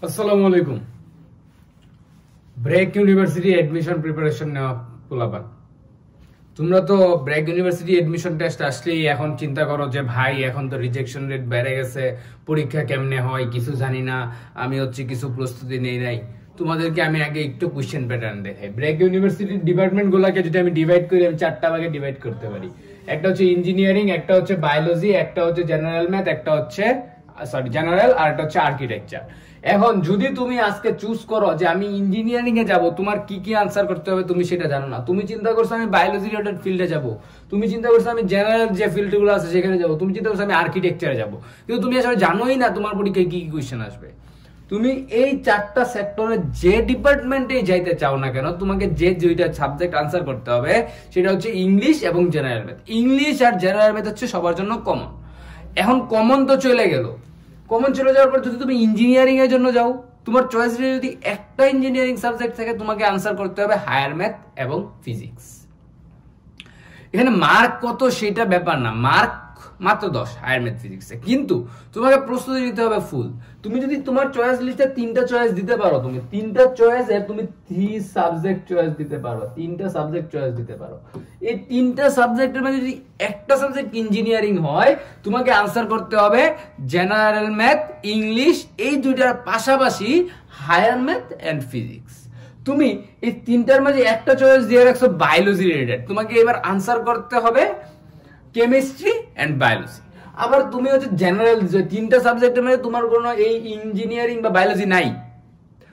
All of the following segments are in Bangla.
আসসালামু আলাইকুম। ব্রেক ইউনিভার্সিটি এডমিশন প্রিপারেশন নেওয়া পোলাপান, তোমরা তো ব্রেক ইউনিভার্সিটি এডমিশন টেস্ট আসলেই এখন চিন্তা করো যে ভাই এখন তো রিজেকশন রেট বেড়ে গেছে, পরীক্ষা কেমনে হয় কিছু জানি না, আমি কিছু প্রস্তুতি নেই নাই। তোমাদেরকে আমি আগে একটু কোশ্চেন প্যাটার্ন দেখাই। ব্রেক ইউনিভার্সিটির ডিপার্টমেন্ট গুলাকে যদি আমি ডিভাইড করি, আমি 4টা ভাগে ডিভাইড করতে পারি। একটা হচ্ছে ইঞ্জিনিয়ারিং, একটা হচ্ছে বায়োলজি, একটা হচ্ছে জেনারেল ম্যাথ, একটা হচ্ছে জেনারেল, আর একটা হচ্ছে আর্কিটেকচার। এখন যদি তুমি আজকে চুজ করো যে আমি ইঞ্জিনিয়ারিং এ যাব, তোমার কি কি আনসার করতে হবে তুমি সেটা জানো না। তুমি চিন্তা করছো আমি বায়োলজি রিলেটেড ফিল্ডে যাব, তুমি চিন্তা করছো আমি জেনারেল যে ফিল্ডগুলো আছে সেখানে যাব, তুমি চিন্তা করছো আমি আর্কিটেকচারে যাব, কিন্তু তুমি আসলে জানোই না তোমার পরীক্ষায় কি কি কোশ্চেন আসবে। তুমি এই 4টা সেক্টরে যে ডিপার্টমেন্টে যাইতে চাও না কেন, তোমাকে যে দুইটা সাবজেক্ট আনসার করতে হবে সেটা হচ্ছে ইংলিশ এবং জেনারেল ম্যাথ। ইংলিশ আর জেনারেল ম্যাথ হচ্ছে সবার জন্য কমন। এখন কমন তো চলে গেল, কমন চলে যাওয়ার পর যদি তুমি ইঞ্জিনিয়ারিং এর জন্য যাও, তোমার চয়েস যদি একটা ইঞ্জিনিয়ারিং সাবজেক্ট থাকে, তোমাকে আনসার করতে হবে হায়ার ম্যাথ এবং ফিজিক্স। এখানে মার্ক কত সেটা ব্যাপার না, মার্ক মাত্র 10 হায়ার ম্যাথ ফিজিক্সে, কিন্তু তোমাকে প্রস্তুতি নিতে হবে ফুল। তুমি যদি তোমার চয়েস লিস্টে 3টা চয়েস দিতে পারো, তুমি 3টা চয়েসে তুমি 3 সাবজেক্ট চয়েস দিতে পারো, 3টা সাবজেক্ট চয়েস দিতে পারো। এই 3টা সাবজেক্টের মধ্যে যদি একটা সাবজেক্ট ইঞ্জিনিয়ারিং হয়, তোমাকে আনসার করতে হবে জেনারেল ম্যাথ, ইংলিশ, এই দুইটার পাশাপাশি হায়ার ম্যাথ এন্ড ফিজিক্স। তুমি এই 3টার মাঝে একটা চয়েস দিয়ে রাখছো বায়োলজি রিলেটেড, তোমাকে এবার আনসার করতে হবে কেমিস্ট্রি এন্ড বায়োলজি। আবার তুমি হচ্ছে জেনারেল, 3টা সাবজেক্টের মধ্যে তোমার কোনো এই ইঞ্জিনিয়ারিং বা বায়োলজি নাই,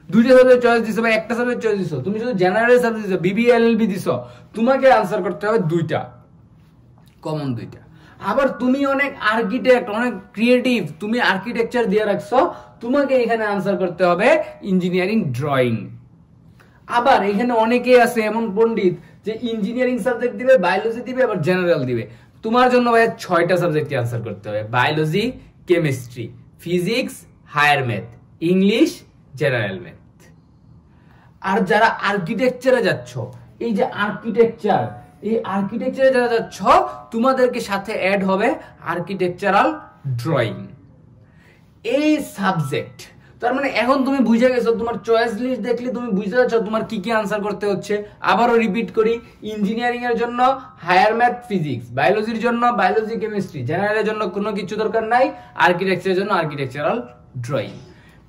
2টা সাবজেক্ট চয়েস দিছো বা একটা সাবজেক্ট চয়েস দিছো, তুমি শুধু জেনারেল সাবজেক্ট দিছো, বিবিএলএলবি দিছো, তোমাকে আনসার করতে হবে 2টা কমন, 2টা। আবার তুমি অনেক আর্কিটেক্ট, অনেক ক্রিয়েটিভ, তুমি আর্কিটেকচার দিয়ে রাখছো, তোমাকে এখানে আনসার করতে হবে ইঞ্জিনিয়ারিং ড্রয়িং। আবার এখানে অনেকেই আছে এমন পণ্ডিত যে ইঞ্জিনিয়ারিং সাবজেক্ট দিবে, বায়োলজি দিবে, আবার জেনারেল দিবে। তোমার জন্য ভাই 6টা সাবজেক্টে আনসার করতে হবে, biology, chemistry, physics, higher math, English, general math. আর যারা আর্কিটেকচারে যাচ্ছ, এই যে আর্কিটেকচার, এই আর্কিটেকচারে যারা যাচ্ছ, তোমাদেরকে সাথে অ্যাড হবে আর্কিটেকচারাল ড্রয়িং। এই সাবজেক্ট, তার মানে এখন তুমি বুঝে গেছো, তোমার চয়েস লিস্ট দেখলে তুমি বুঝতে পারছো তোমার কি কি আনসার করতে হচ্ছে। আবারও রিপিট করি, ইঞ্জিনিয়ারিং এর জন্য হায়ার ম্যাথ ফিজিক্স, বায়োলজির জন্য বায়োলজি কেমিস্ট্রি, জেনারেলের জন্য কোনো কিছু দরকার নাই, আর্কিটেকচারের জন্য আর্কিটেকচারাল ড্রয়িং।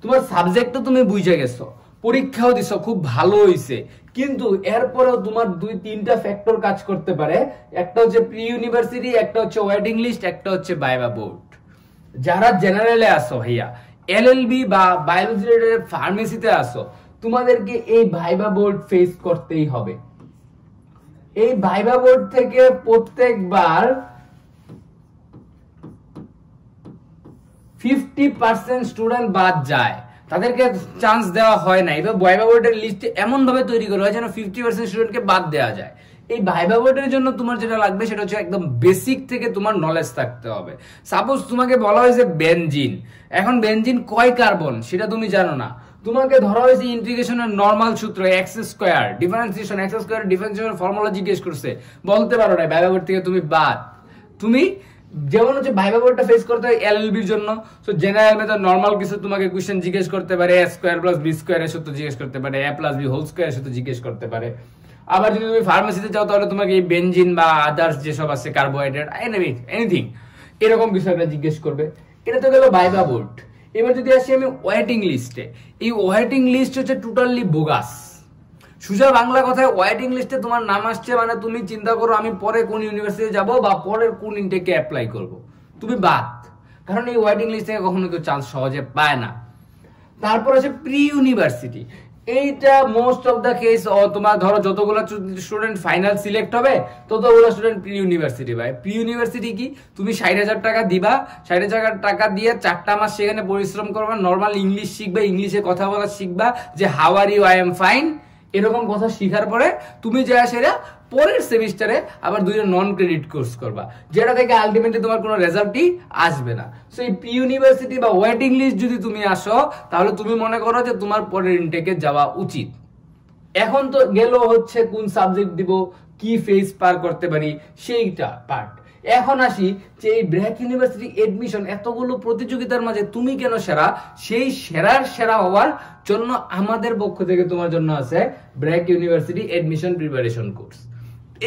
তোমার সাবজেক্ট তো তুমি বুঝে গেছো, পরীক্ষাও দিছো, খুব ভালো হইছে, কিন্তু এরপরেও তোমার 2-3টা ফ্যাক্টর কাজ করতে পারে। একটা হচ্ছে প্রি ইউনিভার্সিটি, একটা হচ্ছে ওয়েটিং লিস্ট, একটা হচ্ছে ভাইভা বোর্ড। যারা জেনারেলে আসো ভাইয়া, এলএলবি বা বায়োলজি রিলেটেড ফার্মেসিতে আসো, তোমাদেরকে এই ভাইভা বোর্ড ফেস করতেই হবে। এই ভাইভা বোর্ড থেকে প্রত্যেকবার 50% স্টুডেন্ট বাদ যায়, তাদেরকে চান্স দেওয়া হয় না। এবার ভাইভা বোর্ডের লিস্ট এমন ভাবে তৈরি করা হয় যেন 50% স্টুডেন্টকে বাদ দেওয়া যায়। এই ভাইভা বোর্ডের জন্য তোমার যেটা লাগবে সেটা হচ্ছে একদম বেসিক থেকে তোমার নলেজ থাকতে হবে। সাপোজ তোমাকে বলা হয়েছে বেনজিন, এখন বেনজিন কয় কার্বন সেটা তুমি জানো না, তোমাকে ধরা হয়েছে ইন্টিগ্রেশনের নরমাল সূত্র x square, differentiation x square, differentiation formula জিজ্ঞেস করছে, বলতে পারো না, ভাইভা বোর্ড থেকে তুমি বাদ। তুমি যেমন হচ্ছে ভাইভা বোর্ডটা ফেস করতে হয় এলএলবির জন্য, সো জেনারেল মেথড নরমাল কিছু তোমাকে কোশ্চেন জিজ্ঞেস করতে পারে, a স্কয়ার প্লাস b স্কয়ারের সূত্র জিজ্ঞেস করতে পারে, a প্লাস b হোল স্কয়ারের সূত্র জিজ্ঞেস করতে পারে। আবার যদি তুমি ফার্মেসিতে যাও, তাহলে তোমাকে এই বেনজিন বা আদার্স যেসব আছে কার্বোহাইড্রেট, এনিথিং, এরকম কিছু একটা জিজ্ঞেস করবে। এটা তো গেল ভাইভা বোর্ড। এবার যদি আসি আমি ওয়েটিং লিস্টে, এই ওয়েটিং লিস্ট হচ্ছে টোটালি বোগাস। সুজা বাংলা কথায় ওয়েটিং লিস্টে তোমার নাম আসছে মানে তুমি চিন্তা করো আমি পরে কোন ইউনিভার্সিটি যাব বা পরের কোন ইনটেকে অ্যাপ্লাই করব, তুমি বাদ, কারণ এই ওয়েটিং লিস্ট থেকে কখনো কেউ চান্স সহজে পায় না। তারপর আছে প্রি ইউনিভার্সিটি, এইটা মোস্ট অফ দা কেস তোমার ধরো যতগুলো স্টুডেন্ট ফাইনাল সিলেক্ট হবে ততগুলো স্টুডেন্ট প্রি ইউনিভার্সিটি পায়। প্রি ইউনিভার্সিটি কি, তুমি 60,000 টাকা দিবা, 60,000 টাকা দিয়ে 4টা মাস সেখানে পরিশ্রম করবা, নর্মাল ইংলিশ শিখবা, ইংলিশে কথা বলা শিখবা, যে how are you, I am fine, এরকম কথা শিখার পরে তুমি যা সেটা পরের সেমিস্টারে আবার 2টা নন ক্রেডিট কোর্স করবা, যেটা থেকে আলটিমেটলি তোমার কোনো রেজাল্টই আসবে না। সো এই প্রি ইউনিভার্সিটি বা ওয়েটিং লিস্ট যদি তুমি আসো, তাহলে তুমি মনে করো যে তোমার পরের ইনটেকে যাওয়া উচিত। এখন তো গেল হচ্ছে কোন সাবজেক্ট দিব, কি ফেজ পার করতে পারি সেইটা পার্ট। এখন আসি যে এই ব্র্যাক ইউনিভার্সিটি এডমিশন এতগুলো প্রতিযোগিতার মাঝে তুমি কেন সেরা, সেই সেরা হওয়ার জন্য আমাদের পক্ষ থেকে তোমার জন্য আছে BRAC university admission preparation course.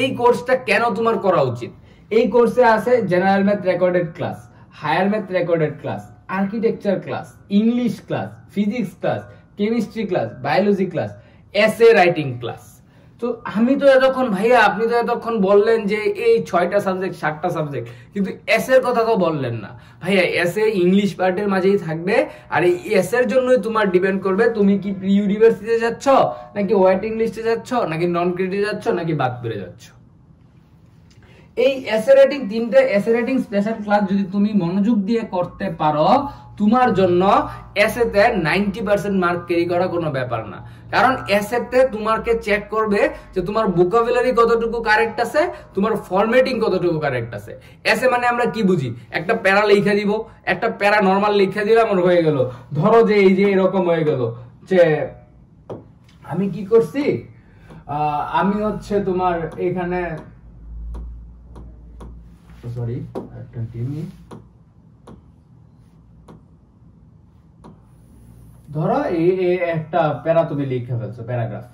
এই কোর্সটা কেন তোমার করা উচিত? এই কোর্সে আছে general math recorded class, higher math recorded class, architecture class, English class, physics class, chemistry class, biology class, essay writing class. তো আমি তো এতক্ষণ ভাইয়া, আপনি তো এতক্ষণ বললেন যে এই 6টা সাবজেক্ট 7টা সাবজেক্ট, কিন্তু এস এর কথা তো বললেন না ভাইয়া। এস এ ইংলিশ পার্টের মাঝেই থাকবে, আর এই এস এর জন্যই তোমার ডিপেন্ড করবে তুমি কি প্রি ইউনিভার্সিটিতে যাচ্ছ, নাকি ওয়েটিং লিস্টে যাচ্ছ, নাকি নন ক্রেডিটে যাচ্ছ, নাকি বাদ পেরে যাচ্ছ। এই এসে রাইটিং 3টে এসে রাইটিং স্পেশাল ক্লাস যদি তুমি মনোযোগ দিয়ে করতে পারো, তোমার জন্য এসেতে 90% মার্ক ক্যারি করা কোনো ব্যাপার না। কারণ এসেতে তোমাকে চেক করবে যে তোমার ভোকাবুলারি কতটুকু কারেক্ট আছে, তোমার ফরম্যাটিং কতটুকু কারেক্ট আছে। এসে মানে আমরা কি বুঝি, একটা প্যারা লিখে দিব, একটা প্যারা নরমাল লিখে দিলাম আর হয়ে গেল। ধরো যে এই যে এরকম হয়ে গেল যে আমি কি করছি, আমি হচ্ছে তোমার এখানে সরি একটা টিমি, ধরো এই একটা প্যারা তুমি লিখে ফেলছো, প্যারাগ্রাফ,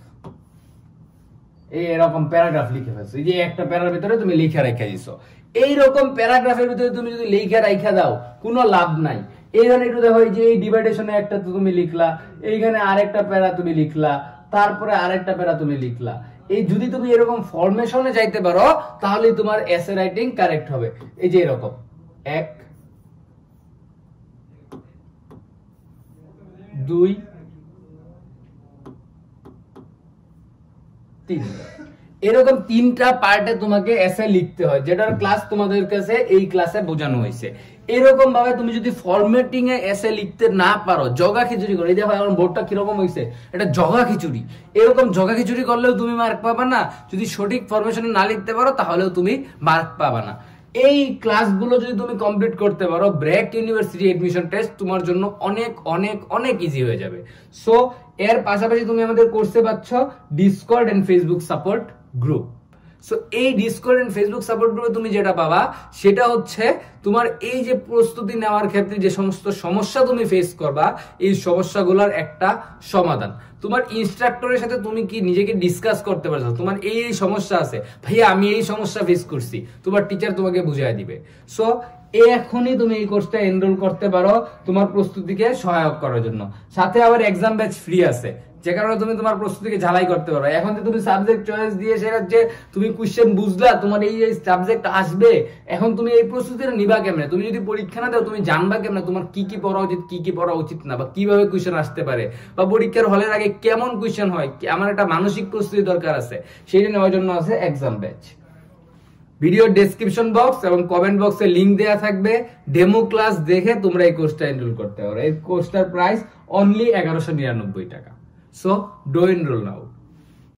এরকম প্যারাগ্রাফ লিখে ফেলছো, এই যে একটা প্যারার ভিতরে তুমি লিখে রেখে দিছো। এইরকম প্যারাগ্রাফের ভিতরে তুমি যদি লিখে রেখে দাও কোনো লাভ নাই। এইখানে একটু দেখো, এই যে এই ডিভাইডেশনে একটা তুমি লিখলা, এইখানে আরেকটা প্যারা তুমি লিখলা, তারপরে আরেকটা প্যারা তুমি লিখলা। এই যদি তুমি এরকম ফরমেশনে যাইতে পারো তাহলে তোমার এসে রাইটিং কারেক্ট হবে। এই যে এরকম 1 2 3 এরকম 3টা পার্টে তোমাকে এসে লিখতে হয়, যেটার ক্লাস তোমাদের কাছে এই ক্লাসে বোঝানো হয়েছে। এরকম ভাবে তুমি যদি ফরম্যাটিং এ এসে লিখতে না পারো, জগা খিচুড়ি করে, এই দেখো এখন বোর্ডটা কিরকম হয়েছে, এটা জগা খিচুড়ি, এরকম জগা খিচুড়ি করলেও তুমি মার্ক পাবা না। যদি সঠিক ফরমেশনে না লিখতে পারো তাহলেও তুমি মার্ক পাবা না। এই ক্লাসগুলো যদি তুমি কমপ্লিট করতে পারো, ব্র্যাক ইউনিভার্সিটি এডমিশন টেস্ট তোমার জন্য অনেক অনেক অনেক ইজি হয়ে যাবে। সো এর পাশাপাশি তুমি আমাদের কোর্সে পাচ্ছ Discord and Facebook support group. So এই ডিসকর্ড এন্ড ফেসবুক সাপোর্ট গ্রুপে তুমি যেটা পাবা সেটা হচ্ছে তোমার এই যে প্রস্তুতি নেওয়ার ক্ষেত্রে যে সমস্ত সমস্যা তুমি ফেস করবা, এই সমস্যাগুলোর একটা সমাধান। তোমার ইনস্ট্রাক্টরের সাথে তুমি কি নিজেকে ডিসকাস করতে পারছো, তোমার এই সমস্যা আছে ভাইয়া, আমি এই সমস্যা ফেস করছি, তোমার টিচার তোমাকে বুঝিয়ে দিবে। সো এখনই তুমি এই কোর্সটা এনরোল করতে পারো তোমার প্রস্তুতিকে সহায়ক করার জন্য। সাথে আবার এক্সাম ব্যাচ ফ্রি আছে, যে কারণে তুমি তোমার প্রস্তুতিকে ঝালাই করতে পারো। এখন যে তুমি সাবজেক্ট চয়েস দিয়ে সেটা যে তুমি কোশ্চেন বুঝলা, তোমার এই সাবজেক্ট আসবে, এখন তুমি এই প্রস্তুতিটা নিবা কেমনে? তুমি যদি পরীক্ষা না দাও তুমি জানবা কেমনে তোমার কি কি পড়া উচিত, কি কি পড়া উচিত না, বা কিভাবে কোশ্চেন আসতে পারে, বা পরীক্ষার হলের আগে কেমন কোশ্চেন হয়, আমার একটা মানসিক প্রস্তুতি দরকার আছে, সেইটা নেওয়ার জন্য আছে exam batch. Video description box এবং কমেন্ট বক্সে লিংক দেয়া থাকবে, ডেমো ক্লাস দেখে তোমরা এই কোর্সটা এনরোল করতে পারো। এই কোর্সটার প্রাইস অনলি 1199 টাকা। So do enroll now.